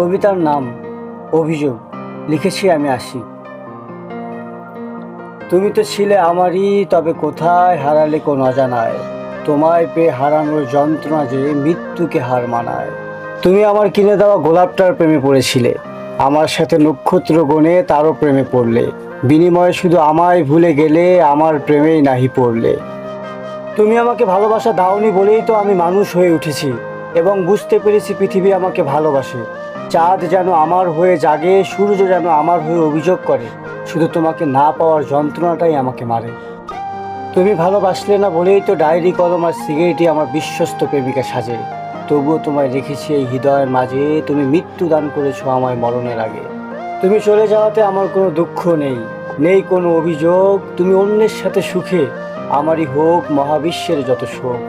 কবিতার নাম অভিযোগ, লিখেছি আমি আশিক। তুমি তো ছিলে আমারই, তবে কোথায় হারালে কোন অজানায়। তোমায় পেয়ে হারানোর যন্ত্রণা যে মৃত্যুকে হার মানায়। তুমি আমার কিনে দেওয়া গোলাপটার প্রেমে পড়েছিলে, আমার সাথে নক্ষত্র গণে তারও প্রেমে পড়লে। বিনিময়ে শুধু আমায় ভুলে গেলে, আমার প্রেমেই নাহি পড়লে। তুমি আমাকে ভালোবাসা দাওনি বলেই তো আমি মানুষ হয়ে উঠেছি এবং বুঝতে পেরেছি পৃথিবী আমাকে ভালোবাসে। চাঁদ যেন আমার হয়ে জাগে, সূর্য যেন আমার হয়ে অভিযোগ করে, শুধু তোমাকে না পাওয়ার যন্ত্রণাটাই আমাকে মারে। তুমি ভালোবাসলে না বলেই তো ডায়েরি কলম আর সিগারেটই আমার বিশ্বস্ত প্রেমিকা সাজে। তবুও তোমায় রেখেছি এই হৃদয়ের মাঝে, তুমি মৃত্যু দান করেছো আমায় মরণের আগে। তুমি চলে যাওয়াতে আমার কোনো দুঃখ নেই, নেই কোনো অভিযোগ। তুমি অন্যের সাথে সুখে, আমারই হোক মহাবিশ্বের যত শোক।